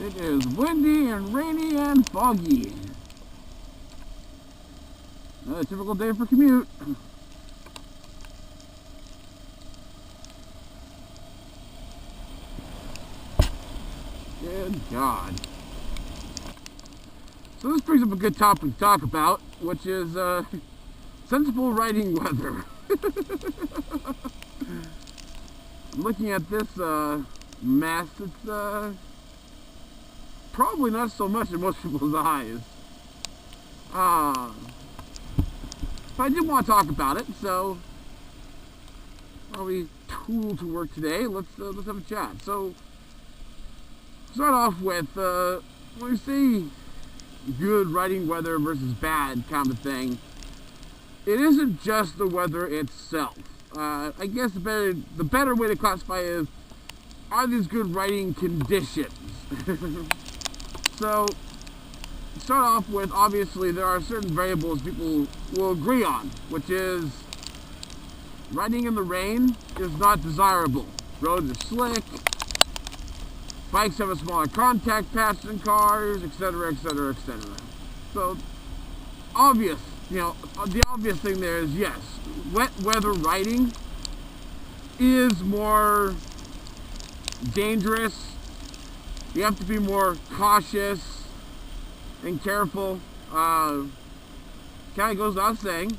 It is windy and rainy and foggy. Another typical day for commute. Good God. So this brings up a good topic to talk about, which is sensible riding weather. Looking at this mess, it's probably not so much in most people's eyes. But I did want to talk about it, so while we tool to work today, let's have a chat. So start off with when we say good riding weather versus bad kind of thing, it isn't just the weather itself. I guess the better way to classify is, are these good riding conditions? So start off with, obviously there are certain variables people will agree on, which is riding in the rain is not desirable. Roads are slick, bikes have a smaller contact patch than cars, etc., etc., etc. So obvious, the obvious thing there is, yes, wet weather riding is more dangerous. You have to be more cautious and careful. Kind of goes without saying.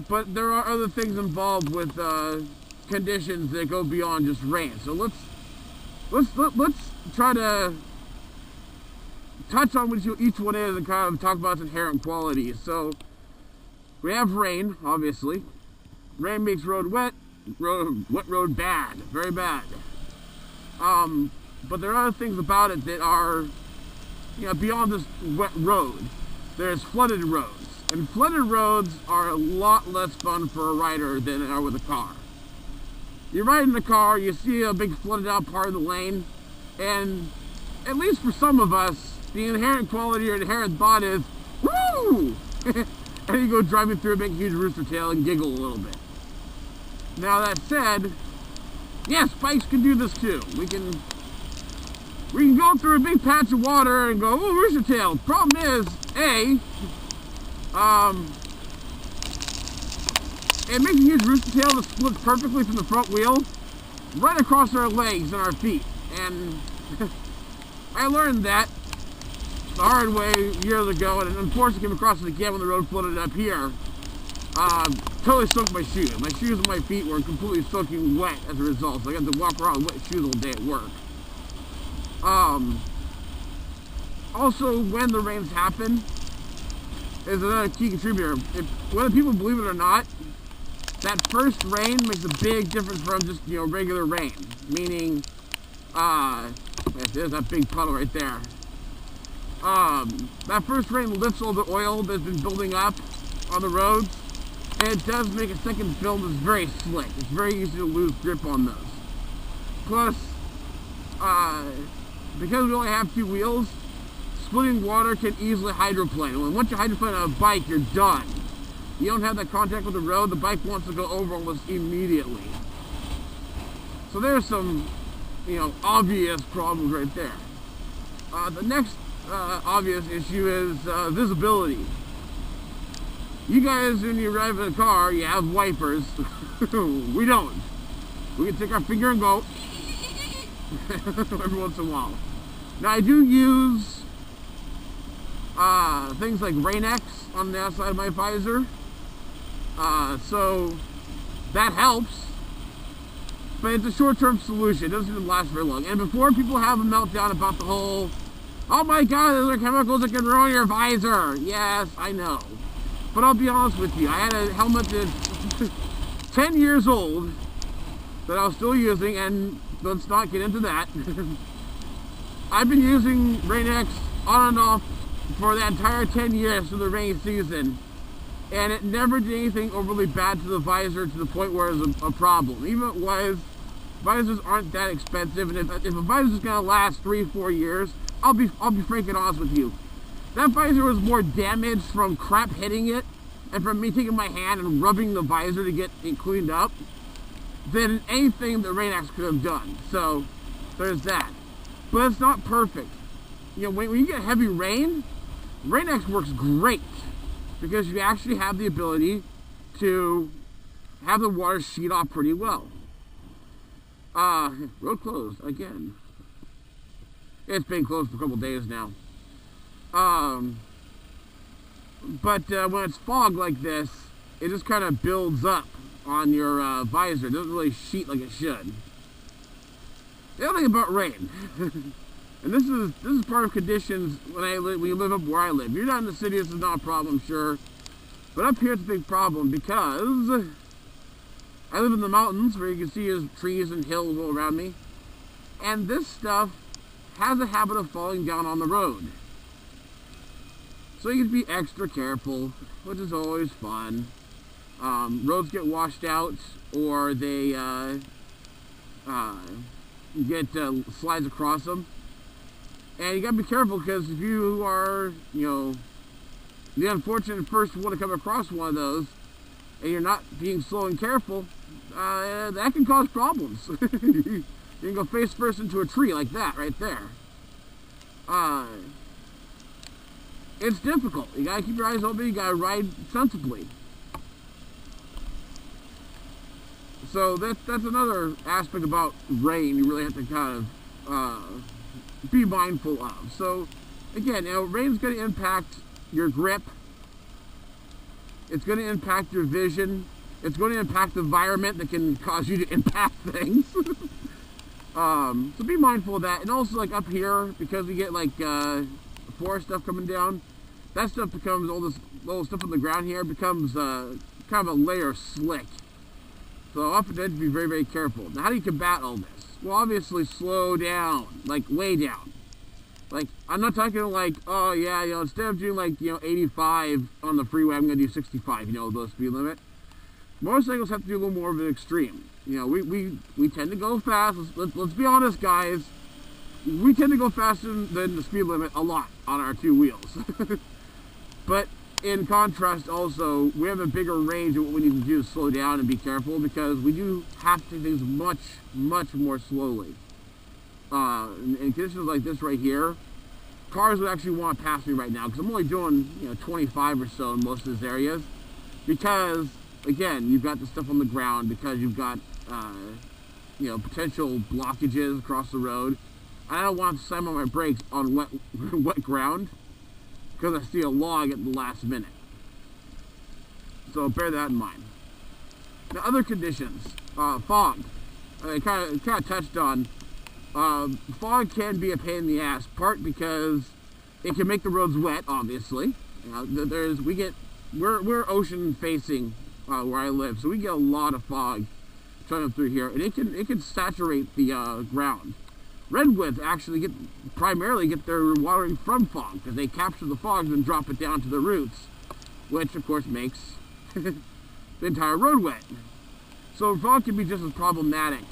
But there are other things involved with conditions that go beyond just rain. So let's try to touch on what each one is and kind of talk about its inherent qualities. So we have rain, obviously. Rain makes road wet. Wet road bad, very bad. But there are other things about it that are, beyond this wet road. There's flooded roads, and flooded roads are a lot less fun for a rider than they are with a car. You ride in a car, you see a big flooded out part of the lane, and at least for some of us, the inherent quality or inherent thought is, woo! And you go driving through and make a huge rooster tail and giggle a little bit. Now that said, yes, bikes can do this too. We can go through a big patch of water and go, oh, rooster tail. Problem is, it makes a huge rooster tail that splits perfectly from the front wheel right across our legs and our feet. And I learned that the hard way years ago, and unfortunately came across it again when the road flooded up here. Totally soaked my shoes. My shoes and my feet were completely soaking wet as a result, so I got to walk around with wet shoes all day at work. Also, when the rains happen, is another key contributor. Whether people believe it or not, that first rain makes a big difference from just, regular rain. Meaning, there's that big puddle right there. That first rain lifts all the oil that's been building up on the roads, and it does make a second film that's very slick. It's very easy to lose grip on those. Plus, because we only have two wheels, splitting water can easily hydroplane. And once you hydroplane on a bike, you're done. You don't have that contact with the road, the bike wants to go over almost immediately. So there's some, obvious problems right there. The next obvious issue is visibility. You guys, when you arrive in a car, you have wipers. We don't. We can take our finger and go every once in a while. Now I do use things like Rain-X on the outside of my visor. So that helps. But it's a short-term solution. It doesn't even last very long. And before people have a meltdown about the whole, oh my god, those are chemicals that can ruin your visor. Yes, I know. But I'll be honest with you, I had a helmet that's 10 years old that I was still using, and let's not get into that. I've been using Rain-X on and off for the entire 10 years through the rainy season, and it never did anything overly bad to the visor to the point where it was a problem. Even if it was, visors aren't that expensive, and if a visor is going to last 3-4 years, I'll be frank and honest with you. That visor was more damaged from crap hitting it and from me taking my hand and rubbing the visor to get it cleaned up than anything that Rain-X could have done. So there's that. But it's not perfect. You know, when you get heavy rain, Rain-X works great because you actually have the ability to have the water sheet off pretty well. Road closed again. It's been closed for a couple days now. But when it's fog like this, it just kind of builds up on your visor. It doesn't really sheet like it should. The other thing about rain, and this is part of conditions when you live up where I live. You're not in the city, this is not a problem, sure. But up here it's a big problem because I live in the mountains where you can see there's trees and hills all around me. And this stuff has a habit of falling down on the road. So you have to be extra careful, which is always fun. Roads get washed out, or they get slides across them. And you gotta be careful, because if you are, you know, the unfortunate person want to come across one of those, and you're not being slow and careful, that can cause problems. You can go face first into a tree like that right there. It's difficult. You gotta keep your eyes open. You gotta ride sensibly. So that's another aspect about rain you really have to kind of be mindful of. So again, you know, rain's going to impact your grip. It's going to impact your vision. It's going to impact the environment that can cause you to impact things. So be mindful of that. And also, like up here, because we get like forest stuff coming down, that stuff becomes, all this little stuff on the ground here becomes kind of a layer of slick. So often you have to be very, very careful. Now, how do you combat all this? Well, obviously slow down, like way down. Like, I'm not talking like, oh yeah, you know, instead of doing like, you know, 85 on the freeway, I'm gonna do 65, you know, the speed limit. Motorcycles have to do a little more of an extreme. You know, we tend to go fast. Let's be honest, guys. We tend to go faster than the speed limit a lot on our two wheels. But in contrast, also, we have a bigger range of what we need to do to slow down and be careful, because we do have to do things much, much more slowly. In conditions like this right here, cars would actually want to pass me right now, because I'm only doing, you know, 25 or so in most of these areas, because, again, you've got the stuff on the ground, because you've got, you know, potential blockages across the road. I don't want to slam on my brakes on wet ground, because I see a log at the last minute. So bear that in mind. Now, other conditions, fog. I kind of touched on. Fog can be a pain in the ass. Part because it can make the roads wet. Obviously, you know, we're ocean facing where I live, so we get a lot of fog coming through here, and it can saturate the ground. Redwoods actually primarily get their watering from fog, because they capture the fog and drop it down to the roots, which of course makes the entire road wet. So fog can be just as problematic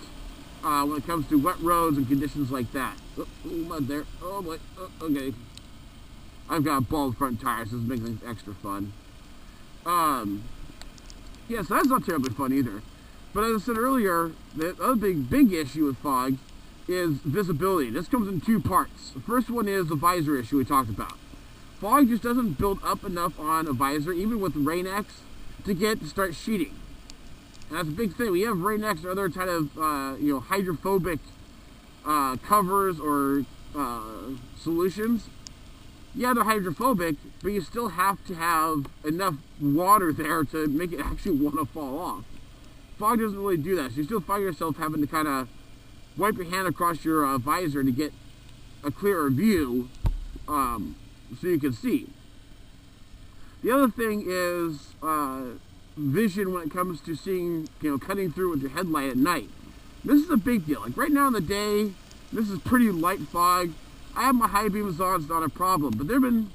when it comes to wet roads and conditions like that. Oh, mud there. Oh boy. Oh, okay. I've got bald front tires, so this makes things extra fun. Yeah, so that's not terribly fun either. But as I said earlier, the other big issue with fog is visibility. This comes in two parts. The first one is the visor issue we talked about. Fog just doesn't build up enough on a visor, even with Rain-X, to start sheeting. And that's a big thing. We have Rain-X or other kind of you know, hydrophobic covers or solutions. Yeah, they're hydrophobic, but you still have to have enough water there to make it actually want to fall off. Fog doesn't really do that, so you still find yourself having to kind of wipe your hand across your visor to get a clearer view, so you can see. The other thing is vision when it comes to seeing, you know, cutting through with your headlight at night. This is a big deal. Like right now in the day, this is pretty light fog. I have my high beams on, it's not a problem. But there have been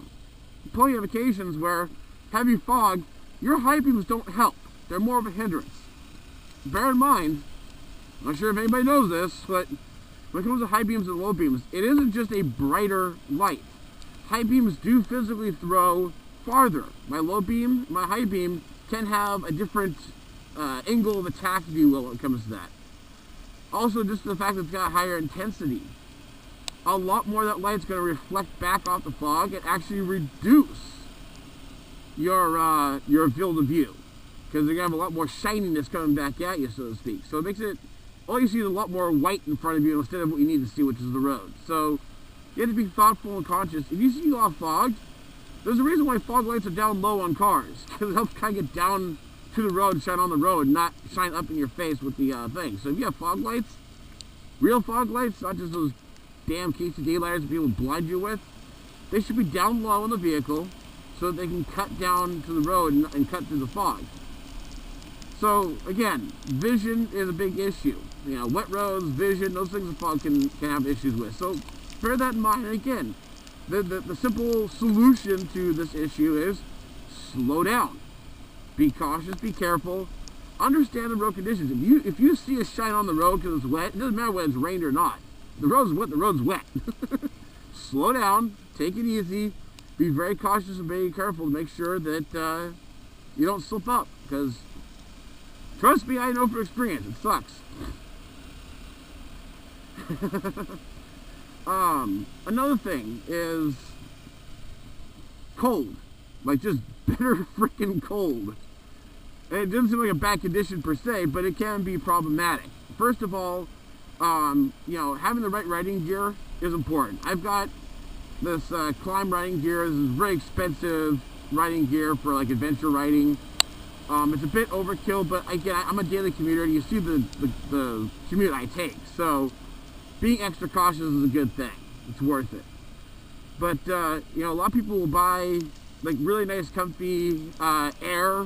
plenty of occasions where heavy fog, your high beams don't help. They're more of a hindrance. Bear in mind, I'm not sure if anybody knows this, but when it comes to high beams and low beams, it isn't just a brighter light. High beams do physically throw farther. My low beam, my high beam can have a different angle of attack, if you will, when it comes to that. Also, just the fact that it's got higher intensity. A lot more of that light's going to reflect back off the fog and actually reduce your field of view. Because you're going to have a lot more shininess coming back at you, so to speak. So it makes it, all you see is a lot more white in front of you instead of what you need to see, which is the road. So you have to be thoughtful and conscious. If you see a lot of fog, there's a reason why fog lights are down low on cars. Because it helps kind of get down to the road, shine on the road, not shine up in your face with the thing. So if you have fog lights, real fog lights, not just those damn casey daylighters that people blind you with, they should be down low in the vehicle so that they can cut down to the road and cut through the fog. So again, vision is a big issue. You know, wet roads, vision, those things the fog can have issues with. So bear that in mind. And again, the simple solution to this issue is slow down. Be cautious, be careful, understand the road conditions. If you see a shine on the road because it's wet, it doesn't matter whether it's rained or not. The road's wet, the road's wet. Slow down, take it easy, be very cautious and very careful to make sure that you don't slip up. Because, trust me, I know from experience, it sucks. Another thing is cold. Like, just bitter freaking cold. And it doesn't seem like a bad condition per se, but it can be problematic. First of all, you know, having the right riding gear is important. I've got this climb riding gear. This is very expensive riding gear for like adventure riding. It's a bit overkill, but again, I'm a daily commuter, and you see the commute I take. So being extra cautious is a good thing. It's worth it. But you know, a lot of people will buy like really nice, comfy air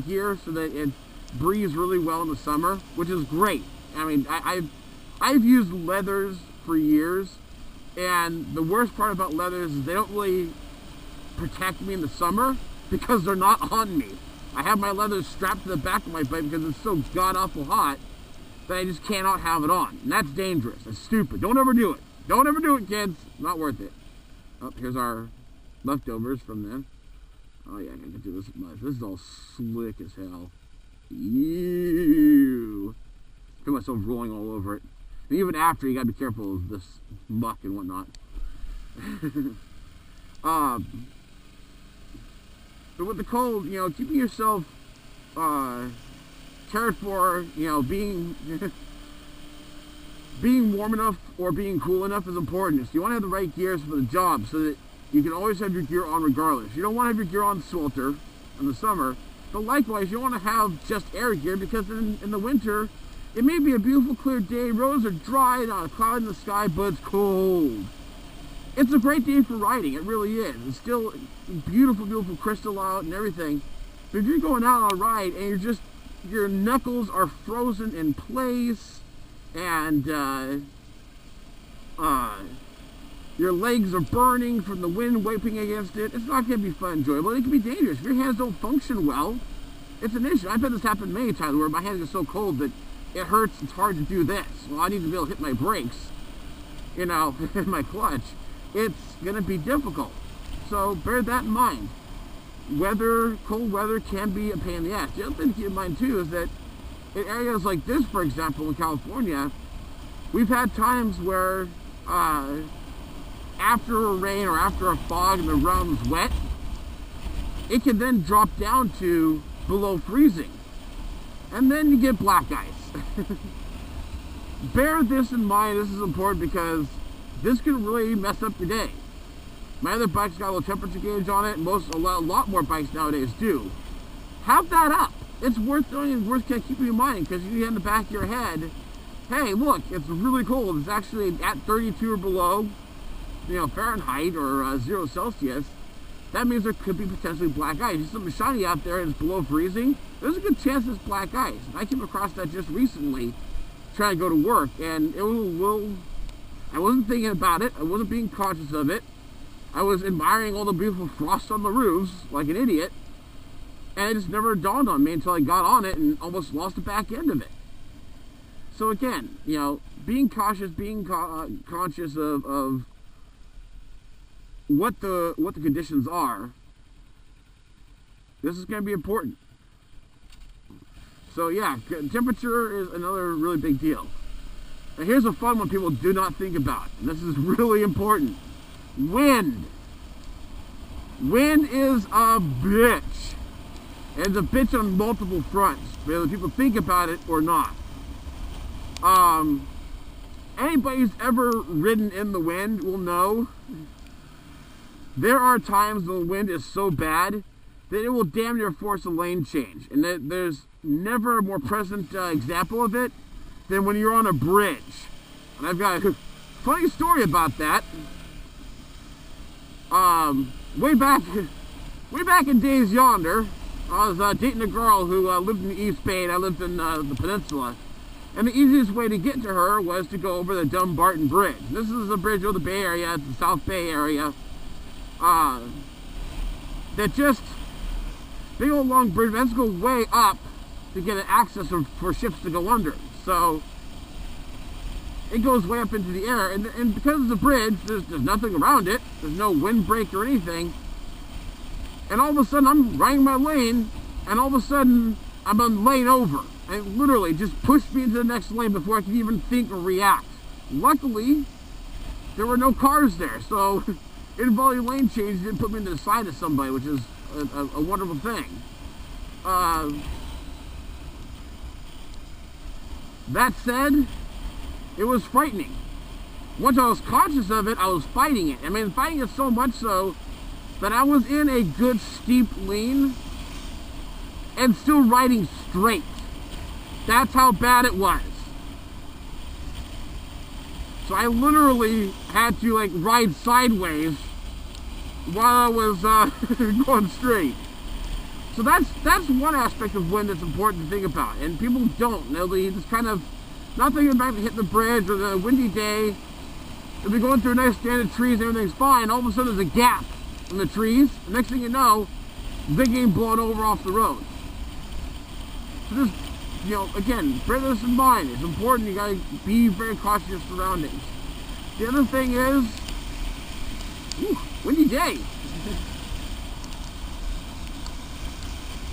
gear so that it breathes really well in the summer, which is great. I mean, I've used leathers for years, and the worst part about leathers is they don't really protect me in the summer because they're not on me. I have my leathers strapped to the back of my bike because it's so god-awful hot that I just cannot have it on. And that's dangerous. That's stupid. Don't ever do it. Don't ever do it, kids. Not worth it. Oh, here's our leftovers from then. Oh yeah, I can do this much. This is all slick as hell. Ew. Feel myself rolling all over it. And even after, you gotta be careful of this muck and whatnot. But with the cold, you know, keeping yourself cared for, you know, being warm enough or being cool enough is important. So you want to have the right gears for the job so that you can always have your gear on regardless. You don't want to have your gear on swelter in the summer, but likewise, you want to have just air gear because in the winter, it may be a beautiful clear day, roads are dry, not a cloud in the sky, but it's cold. It's a great day for riding, it really is. It's still beautiful, beautiful crystal out and everything. But if you're going out on a ride and your knuckles are frozen in place and your legs are burning from the wind wiping against it, it's not going to be fun and enjoyable. It can be dangerous. If your hands don't function well, it's an issue. I've had this happen many times where my hands are so cold that it hurts, it's hard to do this. Well, I need to be able to hit my brakes, you know, my clutch. It's going to be difficult. So bear that in mind. Cold weather can be a pain in the ass. The other thing to keep in mind too is that in areas like this, for example, in California, we've had times where after a rain or after a fog and the ground's wet, it can then drop down to below freezing. And then you get black ice. Bear this in mind. This is important because this can really mess up your day. My other bike's got a little temperature gauge on it. A lot more bikes nowadays do. Have that up. It's worth doing and worth keeping in mind because you have in the back of your head, hey, look, it's really cold. It's actually at 32 or below, you know, Fahrenheit or 0 Celsius. That means there could be potentially black ice. If something shiny out there and it's below freezing, there's a good chance it's black ice. I came across that just recently trying to go to work, and it was a little, I wasn't thinking about it. I wasn't being conscious of it. I was admiring all the beautiful frost on the roofs like an idiot, and it just never dawned on me until I got on it and almost lost the back end of it. So again, you know, being cautious, being conscious of what the conditions are, this is going to be important. So yeah, temperature is another really big deal. Now here's a fun one people do not think about, and this is really important. Wind. Wind is a bitch. And it's a bitch on multiple fronts, whether people think about it or not. Anybody who's ever ridden in the wind will know there are times when the wind is so bad that it will damn near force a lane change. And there's never a more present example of it than when you're on a bridge. And I've got a funny story about that. Way back in days yonder, I was dating a girl who lived in the East Bay and I lived in the peninsula. And the easiest way to get to her was to go over the Dumbarton Bridge. This is a bridge over the Bay Area, it's the South Bay area. That just, big old long bridge, it has to go way up to get an access for ships to go under. So, it goes way up into the air, and because it's a bridge, there's nothing around it, there's no windbreak or anything, and all of a sudden I'm riding my lane, and all of a sudden I'm on lane over, and it literally just pushed me into the next lane before I could even think or react. Luckily, there were no cars there, so involuntary lane change didn't put me into the side of somebody, which is a wonderful thing. That said, it was frightening. Once I was conscious of it, I was fighting it. I mean, fighting it so much so that I was in a good steep lean and still riding straight. That's how bad it was. So I literally had to like ride sideways while I was going straight. So that's one aspect of wind that's important to think about, and people don't. They just kind of not thinking about hitting the bridge or the windy day. If you're going through a nice stand of trees and everything's fine, all of a sudden there's a gap in the trees. The next thing you know, they're getting blown over off the road. So just, you know, again, bear this in mind. It's important. You gotta be very cautious of surroundings. The other thing is, windy day.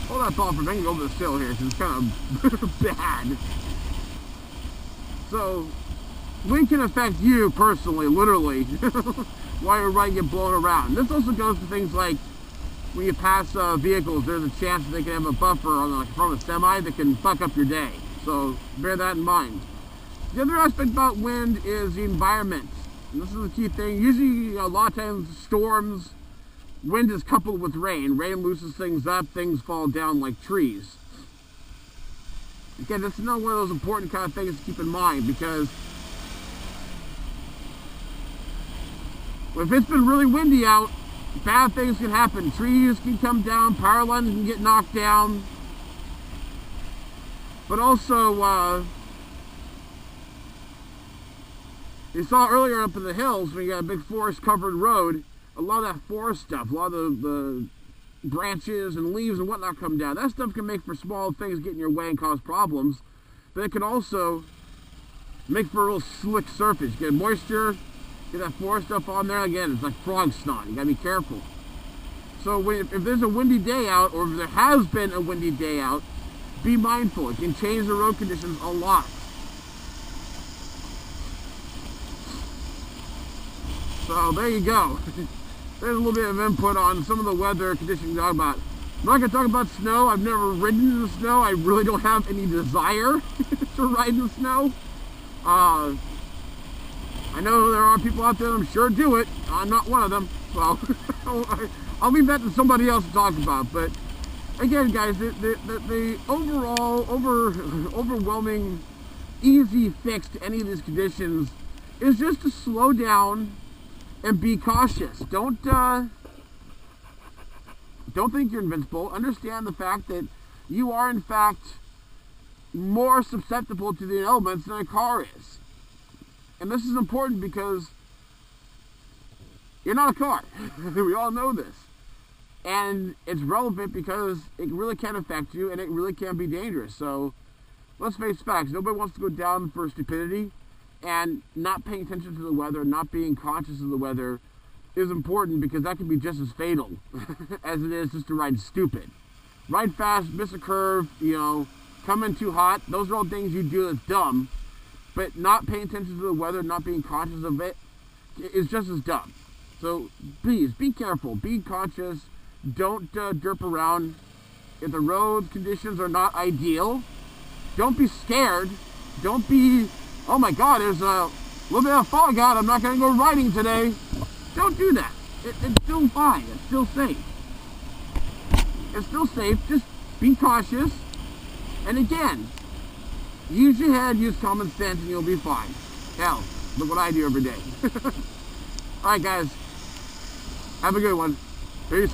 Hold that thought for a minute. I can go over the sill here because it's kind of bad. So, wind can affect you personally, literally, while you're riding, get blown around. This also goes to things like when you pass vehicles, there's a chance that they can have a buffer on like from a semi that can fuck up your day. So bear that in mind. The other aspect about wind is the environment. And this is the key thing. Usually, a lot of times, storms, wind is coupled with rain. Rain loosens things up, things fall down like trees. Again, this is another one of those important kind of things to keep in mind, because if it's been really windy out, bad things can happen. Trees can come down, power lines can get knocked down. But also, you saw earlier up in the hills when you got a big forest covered road, a lot of that forest stuff, a lot of the branches and leaves and whatnot come down. That stuff can make for small things get in your way and cause problems, but it can also make for a real slick surface. You get moisture, get that forest stuff on there. Again, it's like frog snot. You gotta be careful. So if there's a windy day out, or if there has been a windy day out, be mindful. It can change the road conditions a lot. So there you go. There's a little bit of input on some of the weather conditions to talk about. I'm not going to talk about snow. I've never ridden in the snow. I really don't have any desire to ride in the snow. I know there are people out there that I'm sure do it. I'm not one of them. So I'll leave that to somebody else to talk about. But again, guys, the overwhelming easy fix to any of these conditions is just to slow down and be cautious. Don't think you're invincible. Understand the fact that you are, in fact, more susceptible to the elements than a car is. And this is important because you're not a car. We all know this. And it's relevant because it really can affect you, and it really can be dangerous. So let's face facts. Nobody wants to go down for stupidity. And not paying attention to the weather, not being conscious of the weather is important, because that can be just as fatal as it is just to ride stupid. Ride fast, miss a curve, you know, come in too hot. Those are all things you do that's dumb. but not paying attention to the weather, not being conscious of it, is just as dumb. So please, be careful, be conscious, don't derp around. If the road conditions are not ideal, don't be scared. Don't be, oh my god, there's a little bit of fog out, I'm not going to go riding today. Don't do that. It's still fine. It's still safe. It's still safe. Just be cautious. And again, use your head, use common sense, and you'll be fine. Hell, look what I do every day. Alright guys, have a good one. Peace.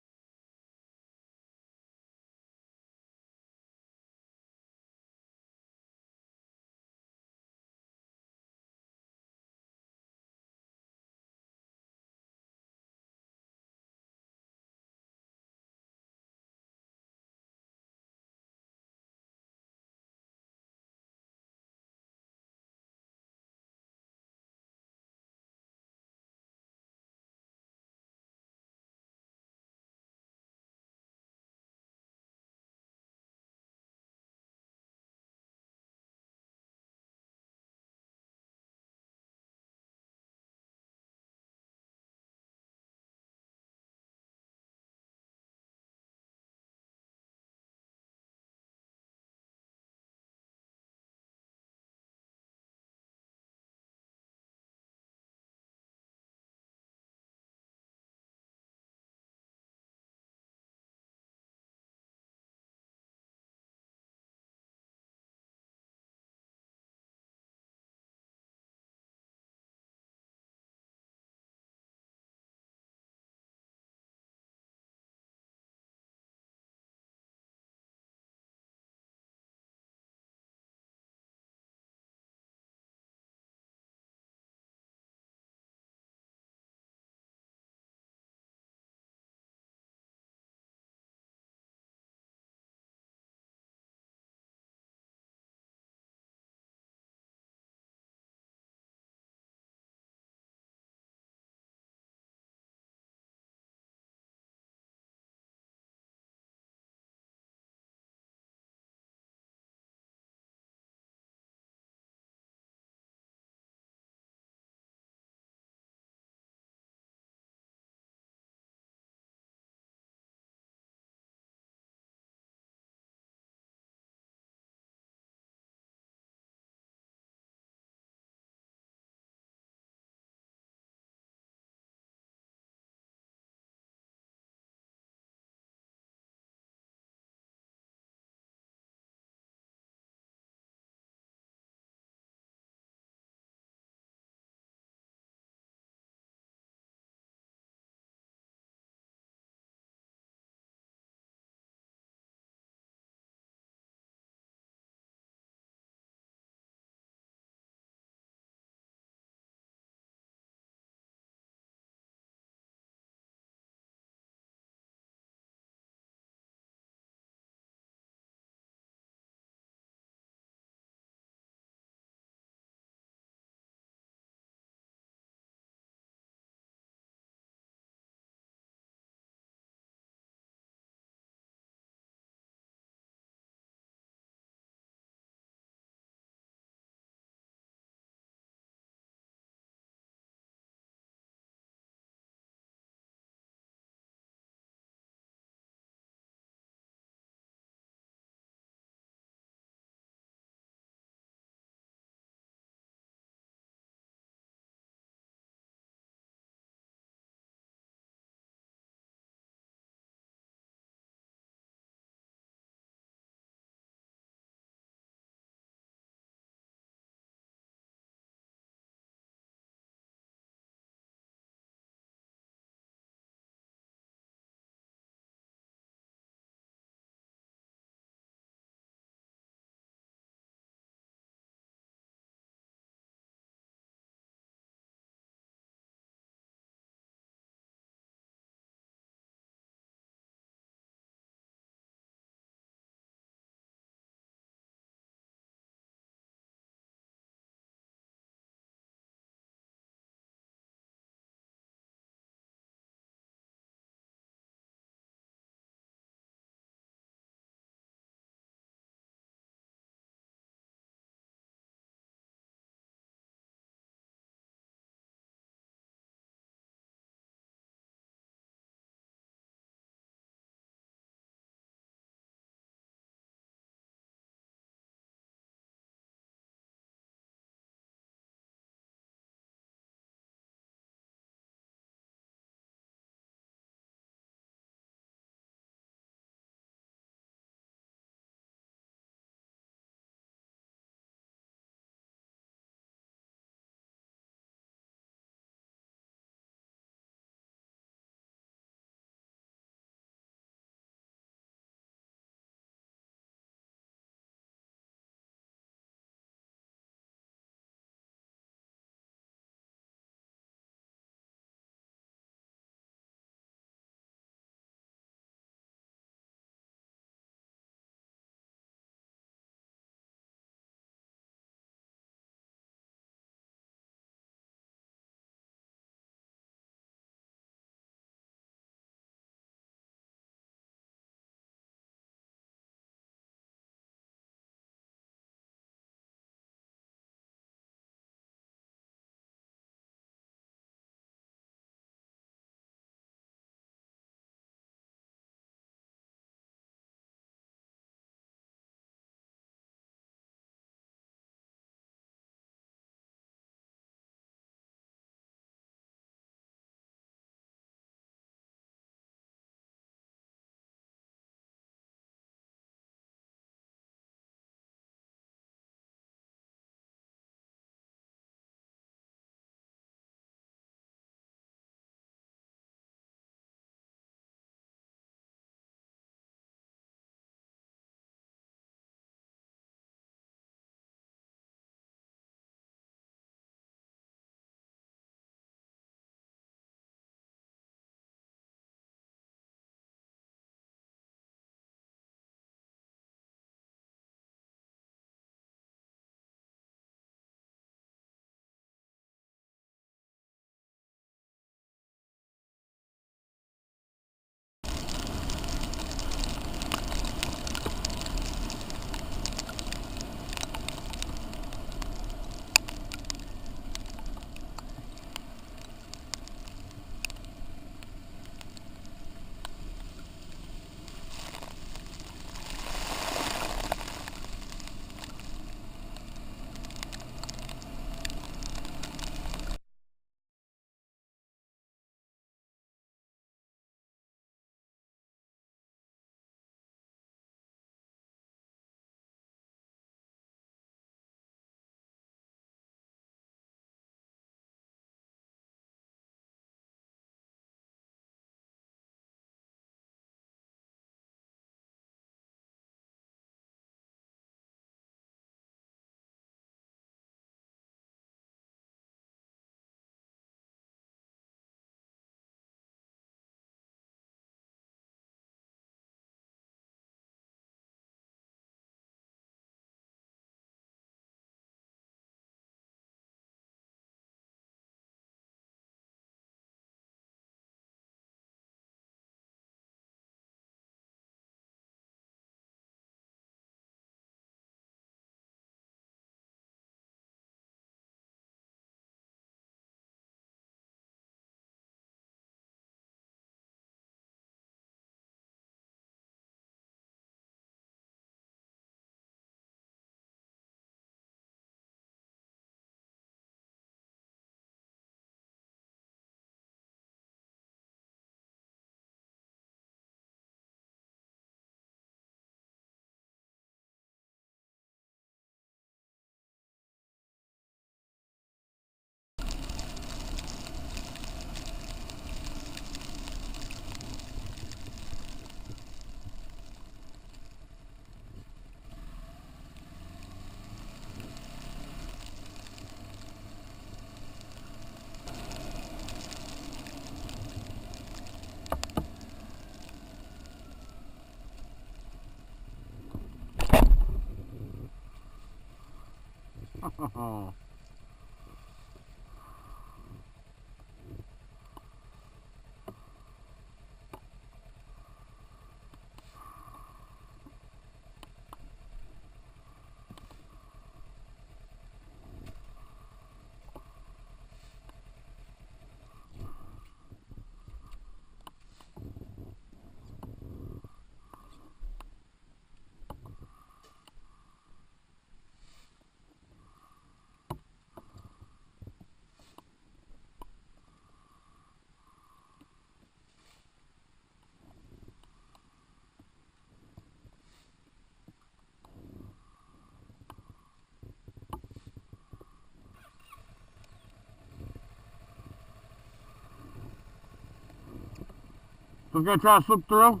So gonna try to slip through.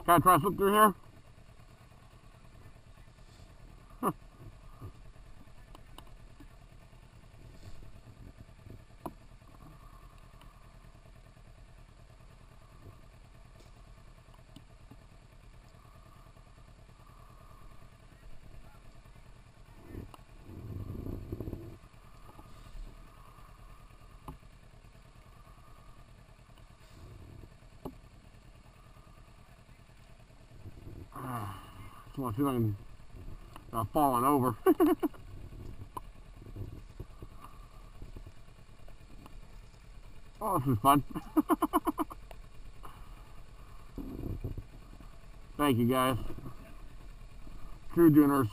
Gotta try to slip through here. Just want to see if I can falling over. Oh, this is fun. Thank you guys. True doers.